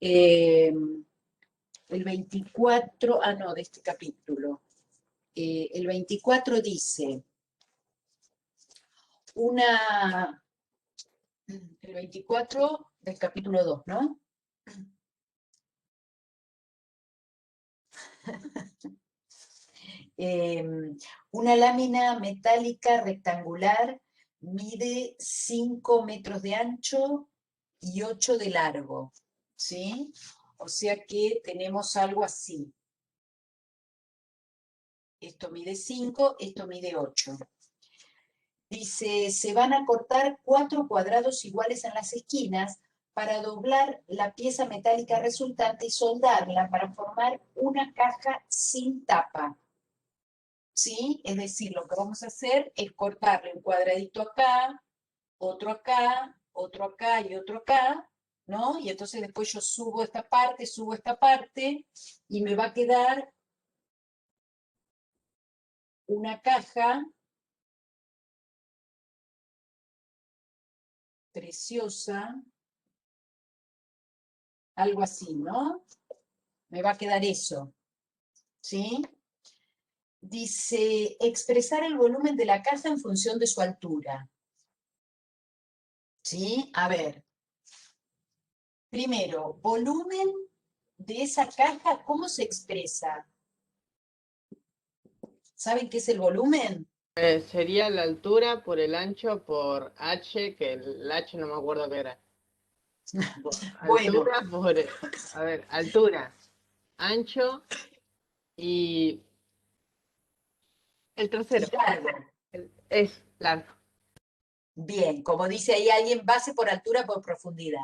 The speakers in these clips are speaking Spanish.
Eh, el 24, no, de este capítulo. El 24 dice, una, el 24 del capítulo 2, ¿no? Eh, una lámina metálica rectangular mide 5 metros de ancho y 8 de largo, ¿sí? O sea que tenemos algo así. Esto mide 5, esto mide 8. Dice, se van a cortar 4 cuadrados iguales en las esquinas para doblar la pieza metálica resultante y soldarla para formar una caja sin tapa. ¿Sí? Es decir, lo que vamos a hacer es cortarle un cuadradito acá, otro acá, otro acá y otro acá, ¿no? Y entonces después yo subo esta parte, y me va a quedar una caja preciosa, algo así, ¿no? Me va a quedar eso, ¿sí? Dice, expresar el volumen de la caja en función de su altura, ¿sí? A ver, primero, volumen de esa caja, ¿cómo se expresa? ¿Saben qué es el volumen? Sería la altura por el ancho por H, que el H no me acuerdo qué era. Bueno, Altura por, a ver, altura, ancho y el y tercero. largo. Es largo. Bien, como dice ahí alguien, base por altura por profundidad.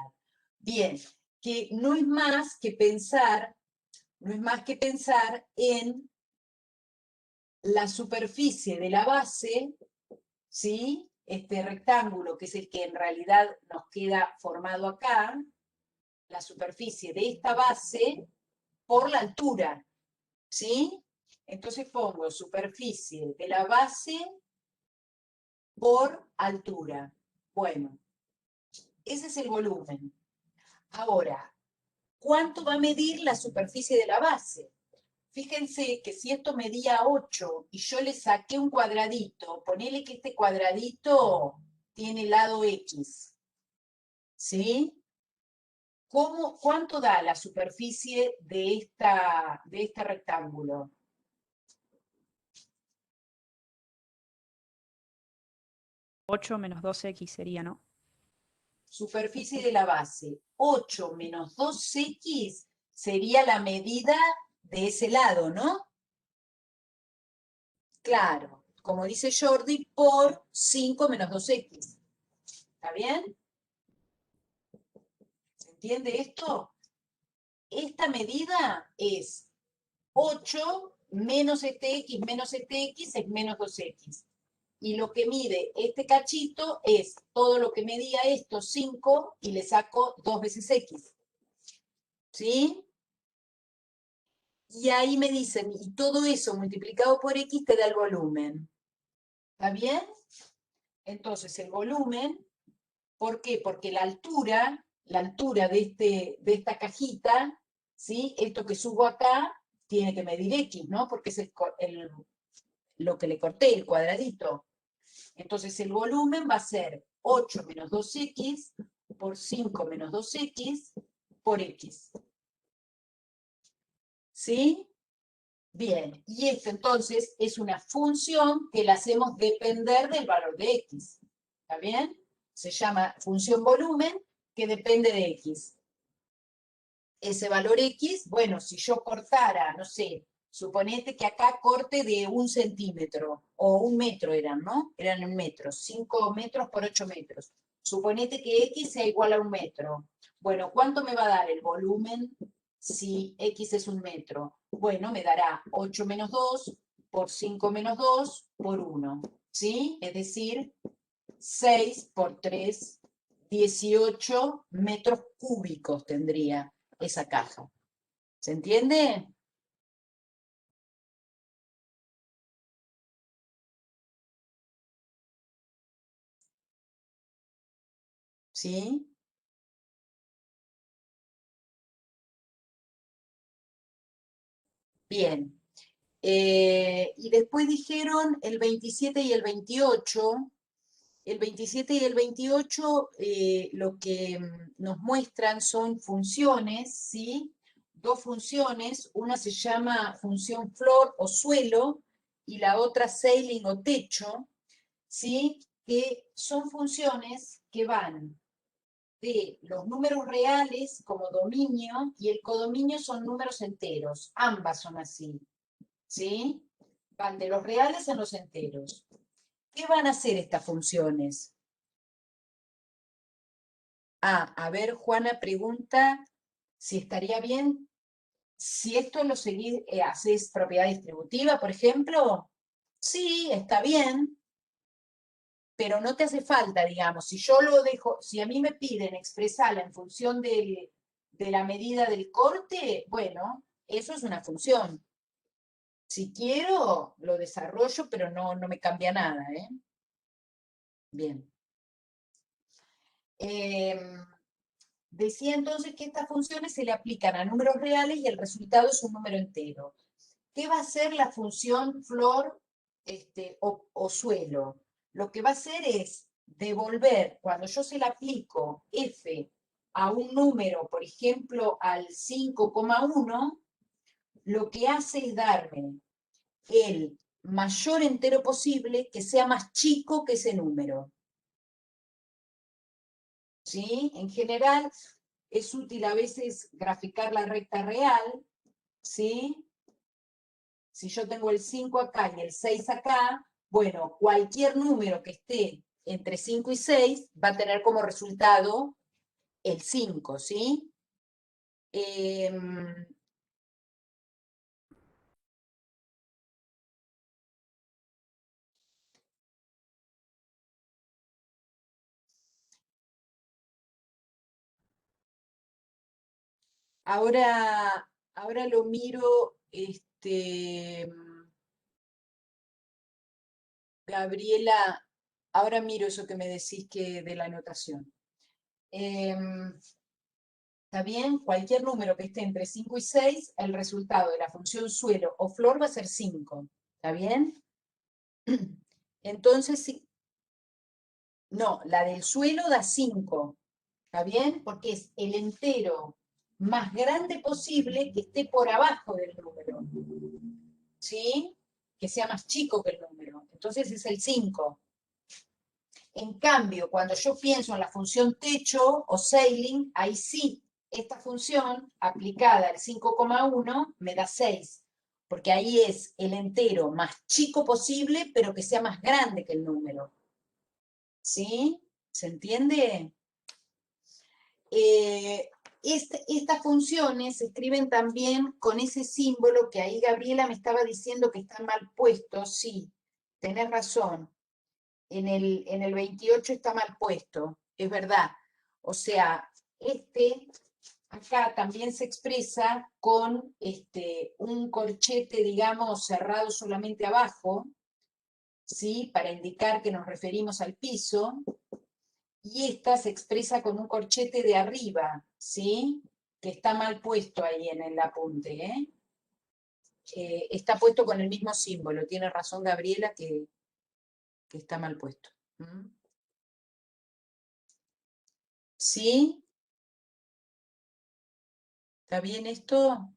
Bien, que no es más que pensar, no es más que pensar en la superficie de la base, ¿sí? Este rectángulo, que es el que en realidad nos queda formado acá, la superficie de esta base por la altura, ¿sí? Entonces pongo superficie de la base por altura. Bueno, ese es el volumen. Ahora, ¿cuánto va a medir la superficie de la base? Fíjense que si esto medía 8 y yo le saqué un cuadradito, ponele que este cuadradito tiene lado X, ¿sí? ¿Cuánto da la superficie de este rectángulo? 8 menos 2x sería, ¿no? Superficie de la base. 8 menos 2x sería la medida de ese lado, ¿no? Claro, como dice Jordi, por 5 menos 2x. ¿Está bien? ¿Se entiende esto? Esta medida es 8 menos este x es menos 2x. Y lo que mide este cachito es todo lo que medía esto, 5, y le saco 2 veces x. ¿Sí? Y ahí me dicen, y todo eso multiplicado por x te da el volumen. ¿Está bien? Entonces, el volumen, ¿por qué? Porque la altura de esta cajita, ¿sí? Esto que subo acá, tiene que medir x, ¿no? Porque es lo que le corté, el cuadradito. Entonces, el volumen va a ser 8 menos 2x por 5 menos 2x por x. ¿Sí? Bien, y esto entonces es una función que la hacemos depender del valor de x. ¿Está bien? Se llama función volumen que depende de x. Ese valor x, bueno, si yo cortara, no sé, suponete que acá corte de 1 centímetro, o 1 metro eran, ¿no? Eran 1 metro, 5 metros por 8 metros. Suponete que x sea igual a 1 metro. Bueno, ¿cuánto me va a dar el volumen si x es 1 metro? Bueno, me dará 8 menos 2 por 5 menos 2 por 1, ¿sí? Es decir, 6 por 3, 18 metros cúbicos tendría esa caja. ¿Se entiende? ¿Sí? Bien. Y después dijeron el 27 y el 28. El 27 y el 28 lo que nos muestran son funciones, ¿sí? Dos funciones, una se llama función flor o suelo y la otra ceiling o techo, ¿sí? Que son funciones que van de los números reales como dominio y el codominio son números enteros, ambas son así, ¿sí? Van de los reales a los enteros. ¿Qué van a hacer estas funciones? A ver, Juana pregunta si estaría bien, si esto lo seguís, haces propiedad distributiva, por ejemplo. Sí, está bien, pero no te hace falta, digamos, si yo lo dejo, si a mí me piden expresarla en función de la medida del corte, bueno, eso es una función. Si quiero, lo desarrollo, pero no me cambia nada, ¿eh? Bien. Decía entonces que estas funciones se le aplican a números reales y el resultado es un número entero. ¿Qué va a hacer la función flor o suelo? Lo que va a hacer es devolver, cuando yo se le aplico f a un número, por ejemplo, al 5,1, lo que hace es darme el mayor entero posible que sea más chico que ese número. ¿Sí? En general, es útil a veces graficar la recta real, ¿sí? Si yo tengo el 5 acá y el 6 acá, bueno, cualquier número que esté entre 5 y 6 va a tener como resultado el 5, ¿sí? Ahora lo miro, Gabriela, ahora miro eso que me decís que de la anotación. ¿Está bien? Cualquier número que esté entre 5 y 6, el resultado de la función suelo o flor va a ser 5. ¿Está bien? Entonces, sí. No, la del suelo da 5. ¿Está bien? Porque es el entero más grande posible que esté por abajo del número. ¿Sí? Que sea más chico que el número. Entonces es el 5. En cambio, cuando yo pienso en la función techo o ceiling, ahí sí, esta función aplicada al 5,1 me da 6, porque ahí es el entero más chico posible, pero que sea más grande que el número. ¿Sí? ¿Se entiende? Estas funciones se escriben también con ese símbolo que ahí Gabriela me estaba diciendo que están mal puestos. Sí, tenés razón. En el 28 está mal puesto, es verdad. O sea, acá también se expresa con un corchete, digamos, cerrado solamente abajo, ¿sí? Para indicar que nos referimos al piso. Y esta se expresa con un corchete de arriba, ¿sí? Que está mal puesto ahí en el apunte, ¿eh? Está puesto con el mismo símbolo. Tiene razón Gabriela que está mal puesto. ¿Mm? ¿Sí? ¿Está bien esto?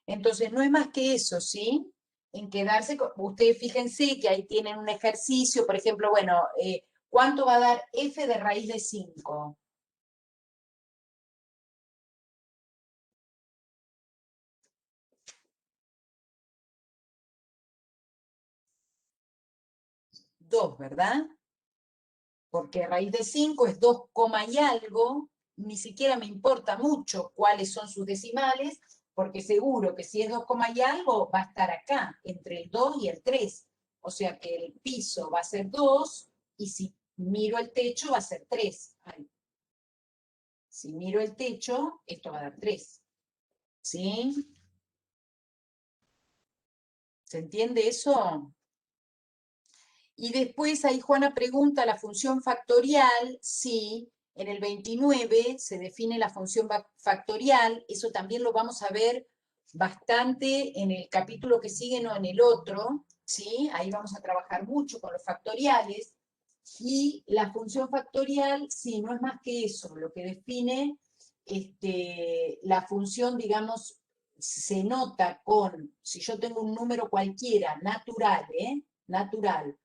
Entonces, no es más que eso, ¿sí? En quedarse con... Ustedes fíjense que ahí tienen un ejercicio, por ejemplo, bueno, ¿cuánto va a dar f de raíz de 5? Dos, ¿verdad? Porque raíz de 5 es 2, y algo, ni siquiera me importa mucho cuáles son sus decimales, porque seguro que si es 2, y algo, va a estar acá, entre el 2 y el 3. O sea que el piso va a ser 2, y si miro el techo va a ser 3. Ay. Si miro el techo, esto va a dar 3. ¿Sí? ¿Se entiende eso? Y después ahí Juana pregunta la función factorial, sí, en el 29 se define la función factorial, eso también lo vamos a ver bastante en el capítulo que sigue, no en el otro, ¿sí? Ahí vamos a trabajar mucho con los factoriales. Y la función factorial, sí, no es más que eso, lo que define la función, digamos, se nota con, si yo tengo un número cualquiera, natural, natural,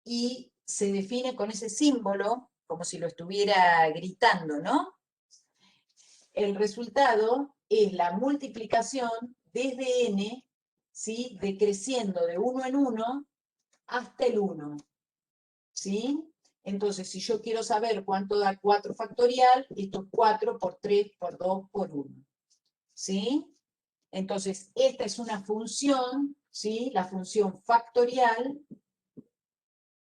y se define con ese símbolo, como si lo estuviera gritando, ¿no? El resultado es la multiplicación desde n, ¿sí? Decreciendo de 1 en 1 hasta el 1, ¿sí? Entonces, si yo quiero saber cuánto da 4 factorial, esto es 4 por 3 por 2 por 1, ¿sí? Entonces, esta es una función, ¿sí? La función factorial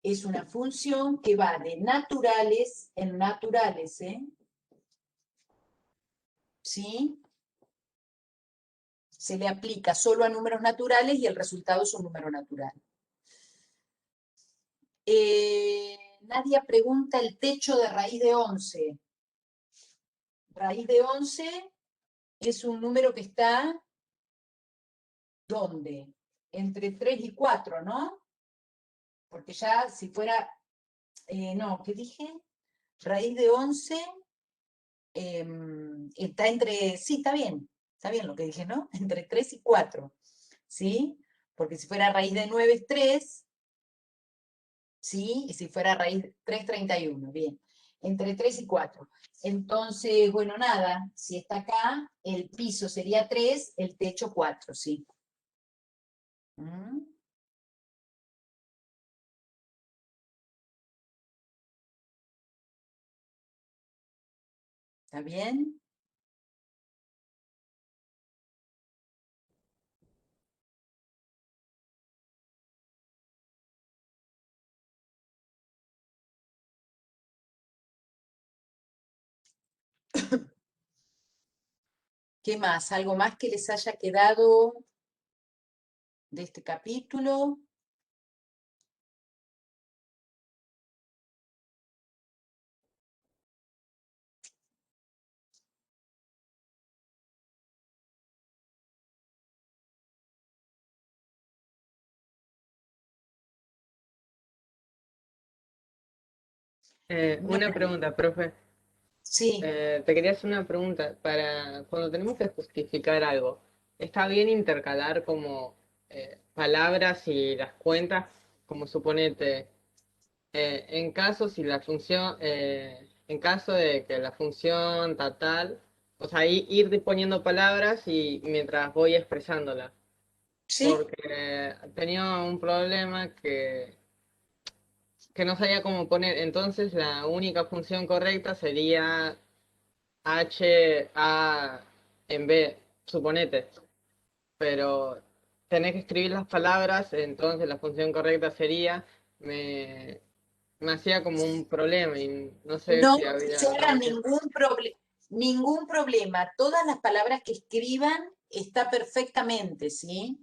es una función que va de naturales en naturales, ¿sí? Se le aplica solo a números naturales y el resultado es un número natural. Nadia pregunta el techo de raíz de 11. Raíz de 11 es un número que está, ¿dónde? Entre 3 y 4, ¿no? Porque ya si fuera, no, ¿qué dije? Raíz de 11 está entre, sí, está bien lo que dije, ¿no? Entre 3 y 4, ¿sí? Porque si fuera raíz de 9 es 3, ¿sí? Y si fuera raíz 3, 31, bien. Entre 3 y 4. Entonces, bueno, nada, si está acá, el piso sería 3, el techo 4, ¿sí? ¿Mm? ¿Está bien? ¿Qué más? ¿Algo más que les haya quedado de este capítulo? Una Bueno, pregunta, profe. sí, Te quería hacer una pregunta. Para cuando tenemos que justificar algo, ¿está bien intercalar como palabras y las cuentas? Como suponete, en caso si la función, en caso de que la función tal, o sea, ir disponiendo palabras y mientras voy expresándolas. sí, Porque tenía un problema que no sabía cómo poner. Entonces la única función correcta sería H, A en B, suponete. Pero tenés que escribir las palabras, entonces la función correcta sería, me, me hacía como un problema y no sé no si había será alguna opción. ningún problema. Todas las palabras que escriban está perfectamente, ¿sí?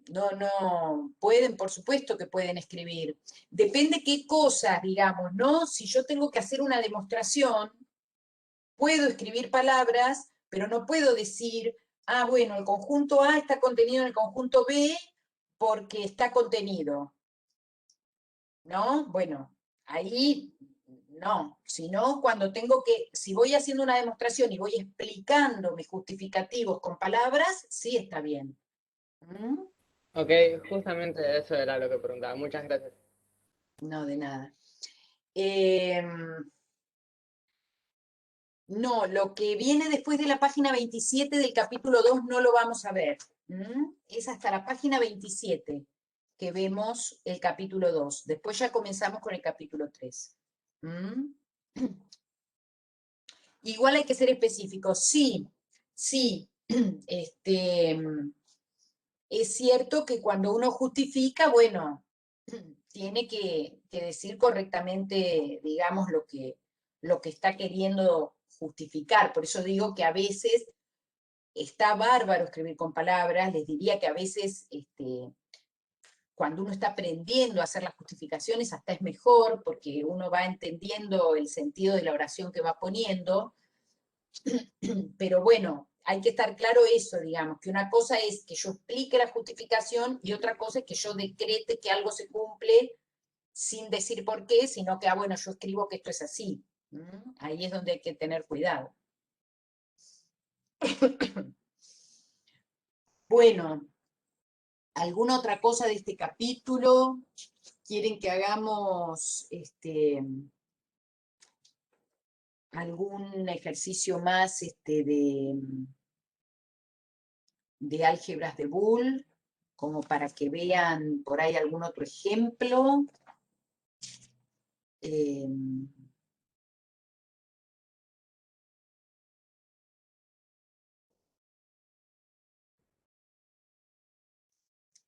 No, pueden, por supuesto que pueden escribir. Depende qué cosas, digamos, ¿no? Si yo tengo que hacer una demostración, puedo escribir palabras, pero no puedo decir, ah, bueno, el conjunto A está contenido en el conjunto B porque está contenido, ¿no? Bueno, ahí no, sino cuando tengo que, si voy haciendo una demostración y voy explicando mis justificativos con palabras, sí está bien. ¿Mm? Ok, justamente eso era lo que preguntaba. Muchas gracias. No, de nada. Em, no, lo que viene después de la página 27 del capítulo 2 no lo vamos a ver. Es hasta la página 27 que vemos el capítulo 2. Después ya comenzamos con el capítulo 3. Igual hay que ser específico. Sí, sí, este, es cierto que cuando uno justifica, bueno, tiene que decir correctamente, digamos, lo que está queriendo justificar. Por eso digo que a veces está bárbaro escribir con palabras, les diría que a veces cuando uno está aprendiendo a hacer las justificaciones hasta es mejor porque uno va entendiendo el sentido de la oración que va poniendo, pero bueno, hay que estar claro eso, digamos, que una cosa es que yo explique la justificación y otra cosa es que yo decrete que algo se cumple sin decir por qué, sino que, bueno, yo escribo que esto es así. Ahí es donde hay que tener cuidado. Bueno, ¿alguna otra cosa de este capítulo? ¿Quieren que hagamos algún ejercicio más de álgebras de Boole? Como para que vean por ahí algún otro ejemplo.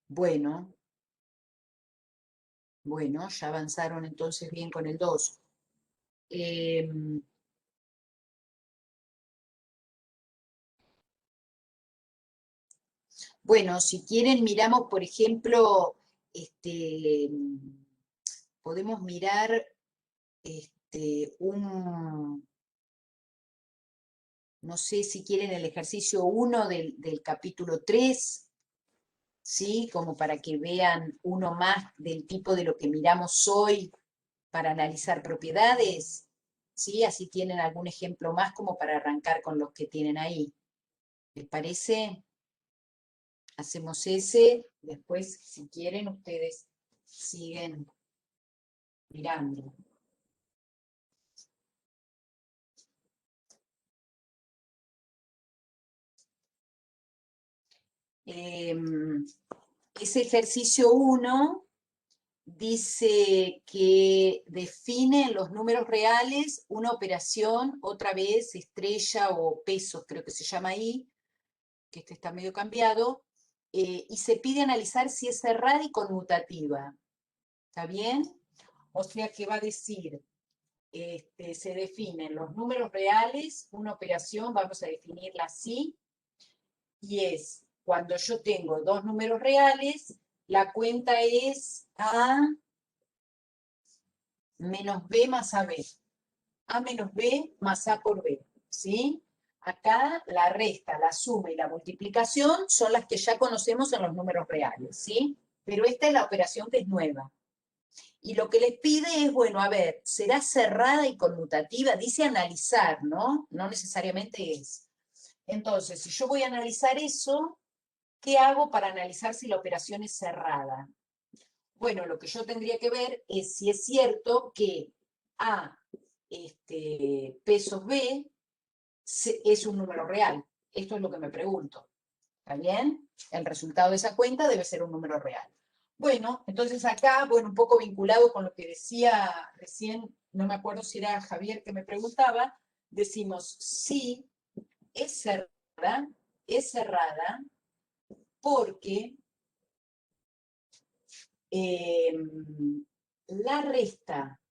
Bueno, ya avanzaron entonces bien con el 2. Bueno, si quieren miramos, por ejemplo, podemos mirar no sé si quieren el ejercicio 1 del capítulo 3, ¿sí? Como para que vean uno más del tipo de lo que miramos hoy para analizar propiedades, ¿sí? Así tienen algún ejemplo más como para arrancar con los que tienen ahí. ¿Les parece? Hacemos ese, después, si quieren, ustedes siguen mirando. Ese ejercicio 1 dice que define en los números reales una operación, otra vez estrella o pesos, creo que se llama ahí, que este está medio cambiado, y se pide analizar si es cerrada y conmutativa. ¿Está bien? O sea que va a decir, se definen los números reales, una operación, vamos a definirla así, y es cuando yo tengo dos números reales, la cuenta es A menos B más AB. A menos B más A por B, ¿sí? Acá la resta, la suma y la multiplicación son las que ya conocemos en los números reales, ¿sí? Pero esta es la operación que es nueva. Y lo que les pide es, bueno, a ver, ¿será cerrada y conmutativa? Dice analizar, ¿no? No necesariamente es. Entonces, si yo voy a analizar eso, ¿qué hago para analizar si la operación es cerrada? Bueno, lo que yo tendría que ver es si es cierto que A pesos B es un número real. Esto es lo que me pregunto. ¿Está bien? El resultado de esa cuenta debe ser un número real. Bueno, entonces acá, bueno, un poco vinculado con lo que decía recién, no me acuerdo si era Javier que me preguntaba, decimos sí, es cerrada porque la resta,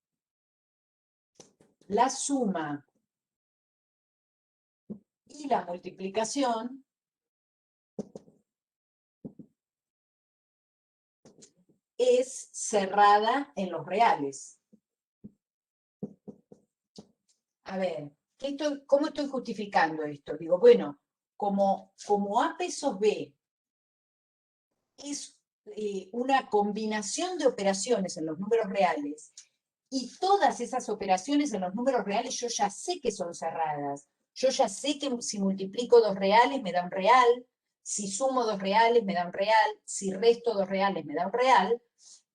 la suma y la multiplicación es cerrada en los reales. A ver, ¿cómo estoy justificando esto? Digo, bueno, como A pesos B es una combinación de operaciones en los números reales, y todas esas operaciones en los números reales yo ya sé que son cerradas. Yo ya sé que si multiplico dos reales me da un real, si sumo dos reales me da un real, si resto dos reales me da un real.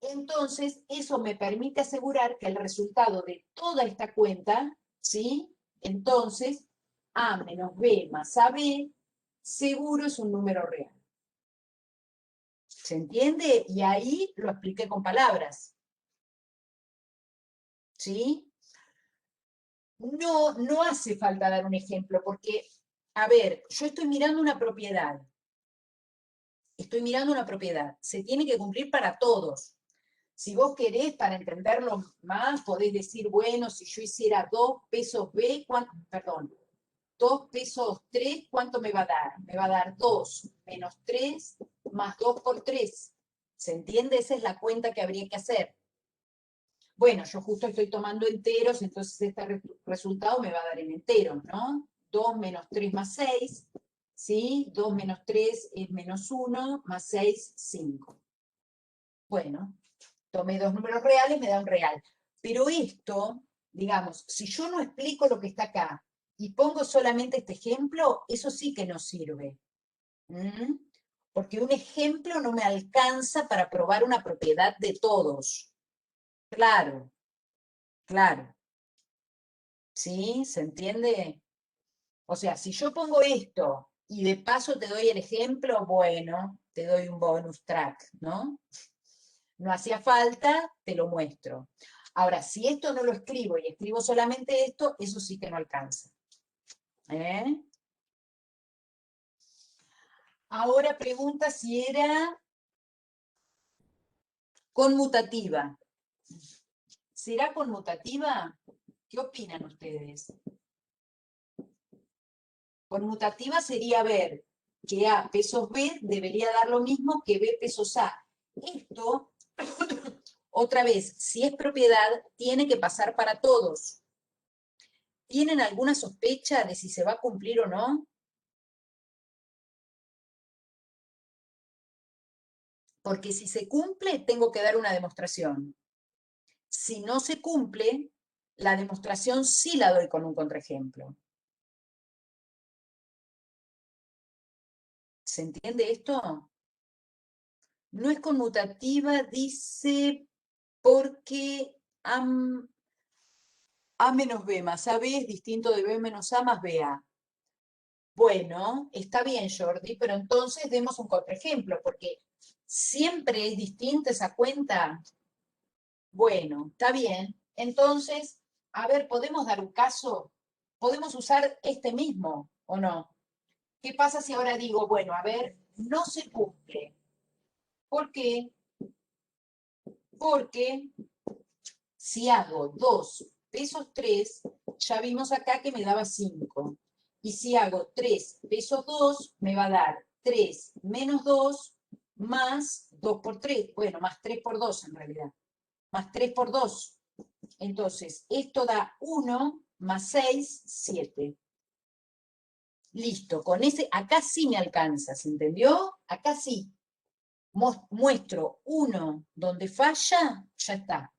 Entonces, eso me permite asegurar que el resultado de toda esta cuenta, ¿sí? Entonces, A menos B más AB, seguro es un número real. ¿Se entiende? Y ahí lo expliqué con palabras. ¿Sí? No hace falta dar un ejemplo, porque, a ver, yo estoy mirando una propiedad. Estoy mirando una propiedad. Se tiene que cumplir para todos. Si vos querés, para entenderlo más, podés decir, bueno, si yo hiciera 2 pesos B, perdón, 2 pesos 3, ¿cuánto me va a dar? Me va a dar 2 menos 3 más 2 por 3. ¿Se entiende? Esa es la cuenta que habría que hacer. Bueno, yo justo estoy tomando enteros, entonces este resultado me va a dar en enteros, ¿no? 2 menos 3 más 6, ¿sí? 2 menos 3 es menos 1, más 6, 5. Bueno, tomé dos números reales, me da un real. Pero esto, digamos, si yo no explico lo que está acá y pongo solamente este ejemplo, eso sí que no sirve. ¿Mm? Porque un ejemplo no me alcanza para probar una propiedad de todos. Claro, claro. ¿Sí? ¿Se entiende? O sea, si yo pongo esto y de paso te doy el ejemplo, bueno, te doy un bonus track, ¿no? No hacía falta, te lo muestro. Ahora, si esto no lo escribo y escribo solamente esto, eso sí que no alcanza. ¿Eh? Ahora pregunta si era conmutativa. ¿Será conmutativa? ¿Qué opinan ustedes? Conmutativa sería ver que A pesos B debería dar lo mismo que B pesos A. Esto, otra vez, si es propiedad, tiene que pasar para todos. ¿Tienen alguna sospecha de si se va a cumplir o no? Porque si se cumple, tengo que dar una demostración. Si no se cumple, la demostración sí la doy con un contraejemplo. ¿Se entiende esto? No es conmutativa, dice, porque A menos B más AB es distinto de B menos A más BA. Bueno, está bien, Jordi, pero entonces demos un contraejemplo, porque siempre es distinta esa cuenta. Bueno, está bien. Entonces, a ver, ¿podemos dar un caso? ¿Podemos usar este mismo o no? ¿Qué pasa si ahora digo, bueno, a ver, no se cumple? ¿Por qué? Porque si hago 2 pesos 3, ya vimos acá que me daba 5. Y si hago 3 pesos 2, me va a dar 3 menos 2 más 2 por 3. Bueno, más 3 por 2 en realidad. Más 3 por 2. Entonces, esto da 1 más 6, 7. Listo, con ese, acá sí me alcanza, ¿se entendió? Acá sí. Muestro 1 donde falla, ya está.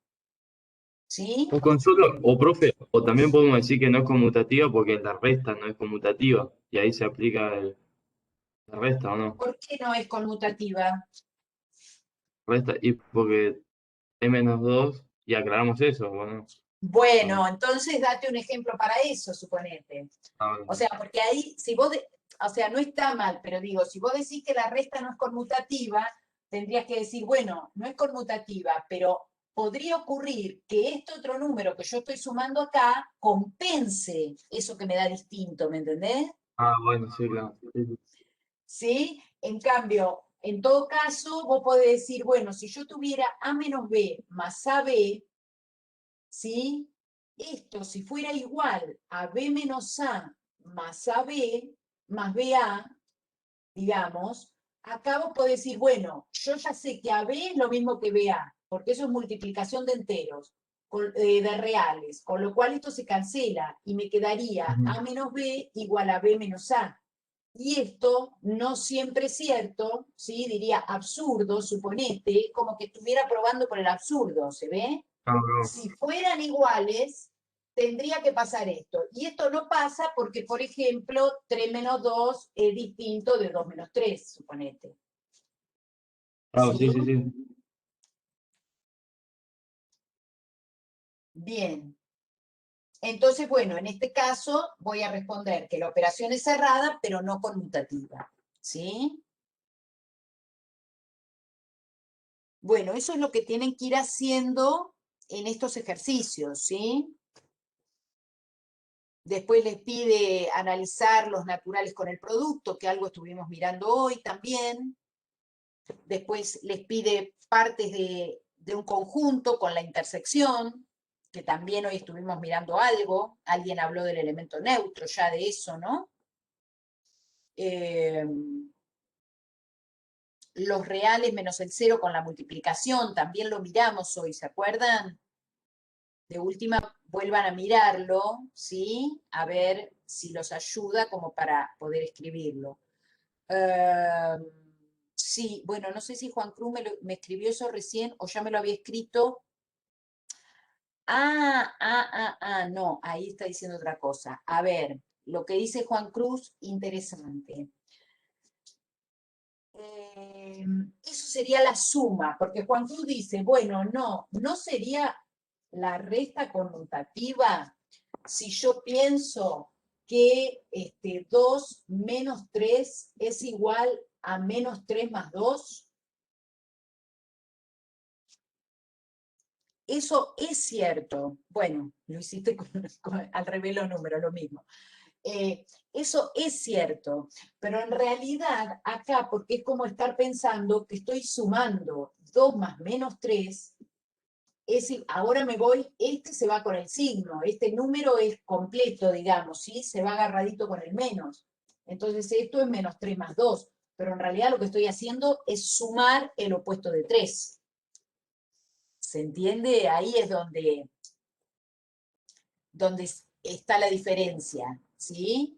¿Sí? O consulta, o profe, o también podemos decir que no es conmutativa porque la resta no es conmutativa y ahí se aplica la resta, ¿o no? ¿Por qué no es conmutativa? Resta, y porque es menos 2 y aclaramos eso, bueno. Bueno, entonces date un ejemplo para eso, suponete. O sea, porque ahí, si vos, o sea, no está mal, pero digo, si vos decís que la resta no es conmutativa, tendrías que decir, bueno, no es conmutativa, pero podría ocurrir que este otro número que yo estoy sumando acá compense eso que me da distinto, ¿me entendés? Bueno, sí, claro. Sí, sí. ¿Sí? En cambio, en todo caso, vos podés decir, bueno, si yo tuviera A menos B más AB, ¿sí? Esto, si fuera igual a B menos A más AB, más BA, digamos, acá vos podés decir, bueno, yo ya sé que AB es lo mismo que BA, porque eso es multiplicación de enteros, de reales, con lo cual esto se cancela y me quedaría Ujú. A menos B igual a B menos A. Y esto no siempre es cierto, ¿sí? Diría absurdo, suponete, como que estuviera probando por el absurdo, ¿se ve? No. Si fueran iguales, tendría que pasar esto. Y esto no pasa porque, por ejemplo, 3 menos 2 es distinto de 2 menos 3, suponete. Sí, ¿Sí? sí, sí. Bien. Entonces, bueno, en este caso voy a responder que la operación es cerrada, pero no conmutativa. ¿Sí? Bueno, eso es lo que tienen que ir haciendo en estos ejercicios, ¿sí? Después les pide analizar los naturales con el producto, que algo estuvimos mirando hoy también. Después les pide partes de un conjunto con la intersección, que también hoy estuvimos mirando algo. Alguien habló del elemento neutro ya de eso, ¿no? Los reales menos el cero con la multiplicación, también lo miramos hoy, ¿se acuerdan? De última, vuelvan a mirarlo, ¿sí? A ver si los ayuda como para poder escribirlo. Sí, bueno, no sé si Juan Cruz me escribió eso recién o ya me lo había escrito. No, ahí está diciendo otra cosa. A ver, lo que dice Juan Cruz, interesante. Eso sería la suma, porque Juan Cruz dice, bueno, no sería la resta conmutativa si yo pienso que 2 menos 3 es igual a menos 3 más 2. Eso es cierto. Bueno, lo hiciste al revés los números, lo mismo. Eso es cierto, pero en realidad acá, porque es como estar pensando que estoy sumando 2 más menos 3, ahora me voy, este se va con el signo, este número es completo, digamos, ¿sí? Se va agarradito con el menos. Entonces esto es menos 3 más 2, pero en realidad lo que estoy haciendo es sumar el opuesto de 3. ¿Se entiende? Ahí es donde está la diferencia, ¿sí?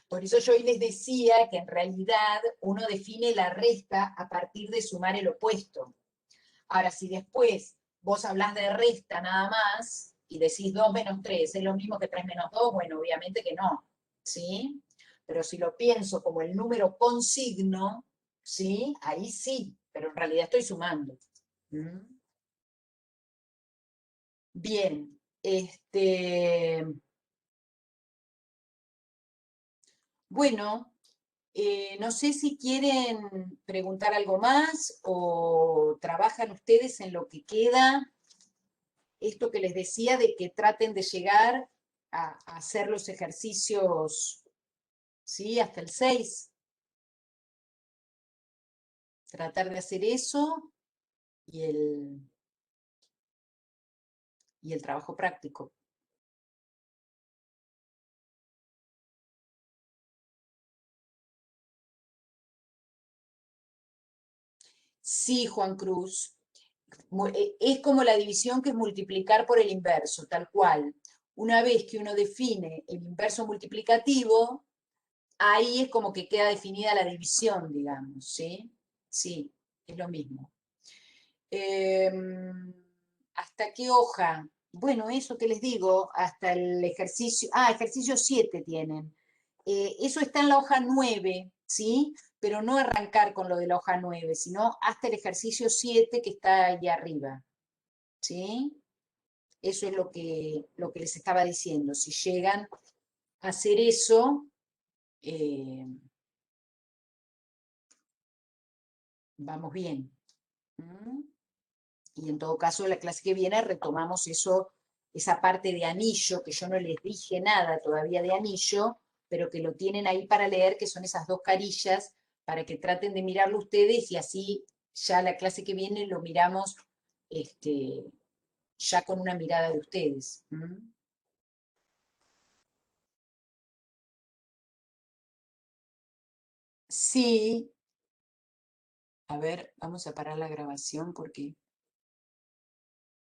Por eso yo hoy les decía que en realidad uno define la resta a partir de sumar el opuesto. Ahora, si después vos hablás de resta nada más y decís 2 menos 3, ¿es lo mismo que 3 menos 2? Bueno, obviamente que no, ¿sí? Pero si lo pienso como el número con signo, ¿sí? Ahí sí, pero en realidad estoy sumando. ¿Mm? Bien, bueno, no sé si quieren preguntar algo más o trabajan ustedes en lo que queda. Esto que les decía de que traten de llegar a hacer los ejercicios, ¿sí? Hasta el 6. Tratar de hacer eso y el trabajo práctico. Sí, Juan Cruz. Es como la división que es multiplicar por el inverso, tal cual. Una vez que uno define el inverso multiplicativo, ahí es como que queda definida la división, digamos, ¿sí? Sí, es lo mismo. ¿Hasta qué hoja? Bueno, eso que les digo, hasta el ejercicio, ejercicio 7 tienen. Eso está en la hoja 9, ¿sí? Pero no arrancar con lo de la hoja 9, sino hasta el ejercicio 7 que está allí arriba, ¿sí? Eso es lo que les estaba diciendo. Si llegan a hacer eso, vamos bien. ¿Mm? Y en todo caso, la clase que viene retomamos eso, esa parte de anillo, que yo no les dije nada todavía de anillo, pero que lo tienen ahí para leer, que son esas dos carillas, para que traten de mirarlo ustedes y así ya la clase que viene lo miramos ya con una mirada de ustedes. ¿Mm? Sí, a ver, vamos a parar la grabación porque